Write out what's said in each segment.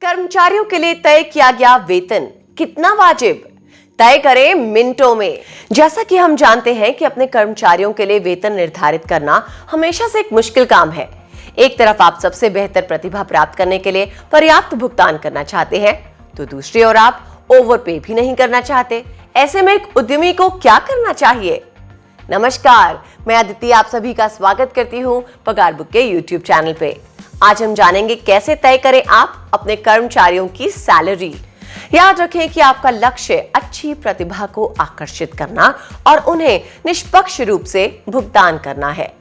कर्मचारियों के लिए तय किया गया वेतन कितना वाजिब, तय करें मिनटों में। जैसा कि हम जानते हैं कि अपने कर्मचारियों के लिए वेतन निर्धारित करना हमेशा से एक मुश्किल काम है। एक तरफ आप सबसे बेहतर प्रतिभा प्राप्त करने के लिए पर्याप्त भुगतान करना चाहते हैं, तो दूसरी ओर आप ओवर पे भी नहीं करना चाहते। ऐसे में एक उद्यमी को क्या करना चाहिए? नमस्कार, मैं अदिति आप सभी का स्वागत करती हूँ पगार बुक के YouTube चैनल पे। आज हम जानेंगे कैसे तय करें आप अपने कर्मचारियों की सैलरी। याद रखें कि आपका लक्ष्य अच्छी प्रतिभा को आकर्षित करना और उन्हें निष्पक्ष रूप से भुगतान करना है।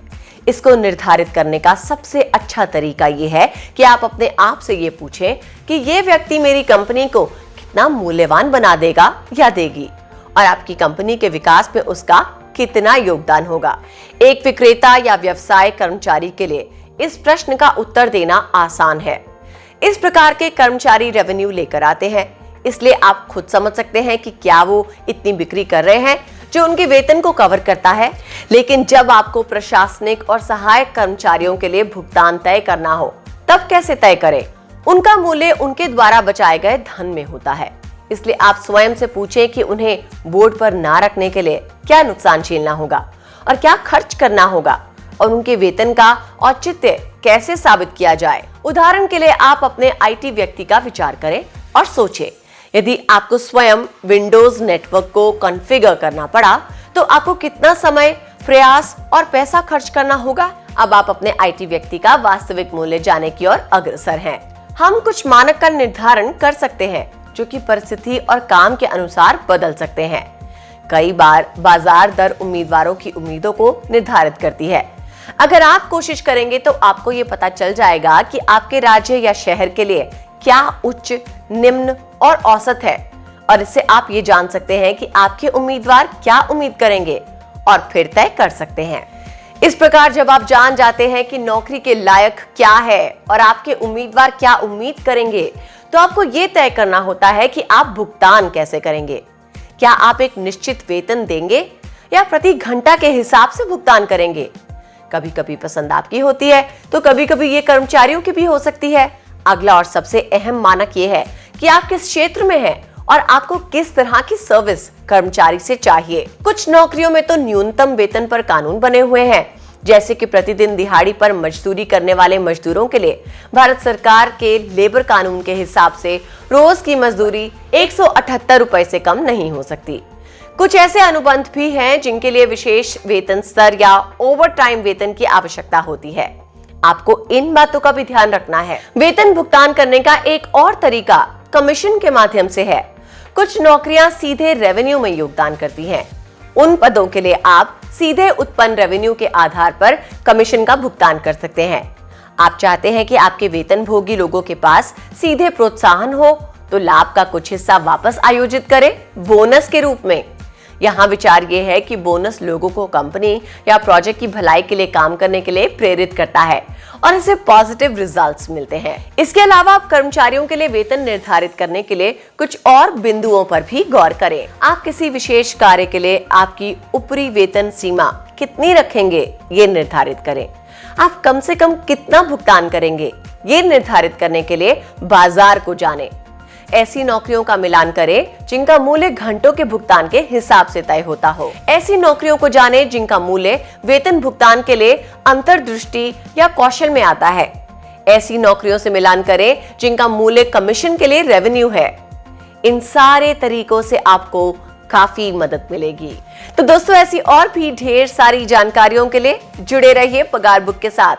इसको निर्धारित करने का सबसे अच्छा तरीका यह है कि आप अपने आप से ये पूछें कि ये व्यक्ति मेरी कंपनी को कितना मूल्यवान बना देगा या देगी, और आपकी कंपनी के विकास में उसका कितना योगदान होगा। एक विक्रेता या व्यवसाय कर्मचारी के लिए इस प्रश्न का उत्तर देना आसान है। इस प्रकार के कर्मचारी रेवेन्यू लेकर आते हैं, इसलिए आप खुद समझ सकते हैं कि क्या वो इतनी बिक्री कर रहे हैं जो उनके वेतन को कवर करता है। लेकिन जब आपको प्रशासनिक और सहायक कर्मचारियों के लिए भुगतान तय करना हो, तब कैसे तय करें? उनका मूल्य उनके द्वारा बचाए गए धन में होता है, इसलिए आप स्वयं से पूछें कि उन्हें बोर्ड पर ना रखने के लिए क्या नुकसान झेलना होगा और क्या खर्च करना होगा, और उनके वेतन का औचित्य कैसे साबित किया जाए। उदाहरण के लिए आप अपने आईटी व्यक्ति का विचार करें और सोचें, यदि आपको स्वयं विंडोज नेटवर्क को कॉन्फ़िगर करना पड़ा तो आपको कितना समय, प्रयास और पैसा खर्च करना होगा। अब आप अपने आईटी व्यक्ति का वास्तविक मूल्य जानने की ओर अग्रसर हैं। हम कुछ मानक का निर्धारण कर सकते हैं जो कि परिस्थिति और काम के अनुसार बदल सकते हैं। कई बार बाजार दर उम्मीदवारों की उम्मीदों को निर्धारित करती है। अगर आप कोशिश करेंगे तो आपको ये पता चल जाएगा कि आपके राज्य या शहर के लिए क्या उच्च, निम्न और औसत है, और इससे आप ये जान सकते हैं कि आपके उम्मीदवार क्या उम्मीद करेंगे और फिर तय कर सकते हैं। इस प्रकार जब आप जान जाते हैं कि नौकरी के लायक क्या है और आपके उम्मीदवार क्या उम्मीद करेंगे, तो आपको ये तय करना होता है कि आप भुगतान कैसे करेंगे। क्या आप एक निश्चित वेतन देंगे या प्रति घंटा के हिसाब से भुगतान करेंगे? कभी कभी पसंद आपकी होती है तो कभी कभी ये कर्मचारियों की भी हो सकती है। अगला और सबसे अहम मानक ये है कि आप किस क्षेत्र में हैं और आपको किस तरह की सर्विस कर्मचारी से चाहिए। कुछ नौकरियों में तो न्यूनतम वेतन पर कानून बने हुए हैं, जैसे कि प्रतिदिन दिहाड़ी पर मजदूरी करने वाले मजदूरों के लिए भारत सरकार के लेबर कानून के हिसाब से रोज की मजदूरी 178 रुपए से कम नहीं हो सकती। कुछ ऐसे अनुबंध भी हैं जिनके लिए विशेष वेतन स्तर या ओवर टाइम वेतन की आवश्यकता होती है। आपको इन बातों का भी ध्यान रखना है। वेतन भुगतान करने का एक और तरीका कमीशन के माध्यम से है। कुछ नौकरियां सीधे रेवेन्यू में योगदान करती हैं। उन पदों के लिए आप सीधे उत्पन्न रेवेन्यू के आधार पर कमीशन का भुगतान कर सकते हैं। आप चाहते हैं कि आपके वेतनभोगी लोगों के पास सीधे प्रोत्साहन हो, तो लाभ का कुछ हिस्सा वापस आयोजित करें बोनस के रूप में। यहाँ विचार ये है कि बोनस लोगों को कंपनी या प्रोजेक्ट की भलाई के लिए काम करने के लिए प्रेरित करता है और इससे पॉजिटिव रिजल्ट्स मिलते हैं। इसके अलावा आप कर्मचारियों के लिए वेतन निर्धारित करने के लिए कुछ और बिंदुओं पर भी गौर करें। आप किसी विशेष कार्य के लिए आपकी ऊपरी वेतन सीमा कितनी रखेंगे, ये निर्धारित करें। आप कम से कम कितना भुगतान करेंगे, ये निर्धारित करने के लिए बाजार को जानें। ऐसी नौकरियों का मिलान करें जिनका मूल्य घंटों के भुगतान के हिसाब से तय होता हो। ऐसी नौकरियों को जानें जिनका मूल्य वेतन भुगतान के लिए अंतर्दृष्टि या कौशल में आता है। ऐसी नौकरियों से मिलान करें जिनका मूल्य कमीशन के लिए रेवेन्यू है। इन सारे तरीकों से आपको काफी मदद मिलेगी। तो दोस्तों, ऐसी और भी ढेर सारी जानकारियों के लिए जुड़े रहिए पगार बुक के साथ।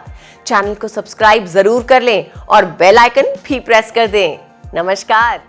चैनल को सब्सक्राइब जरूर कर लें और बेल आइकन भी प्रेस कर दें। नमस्कार।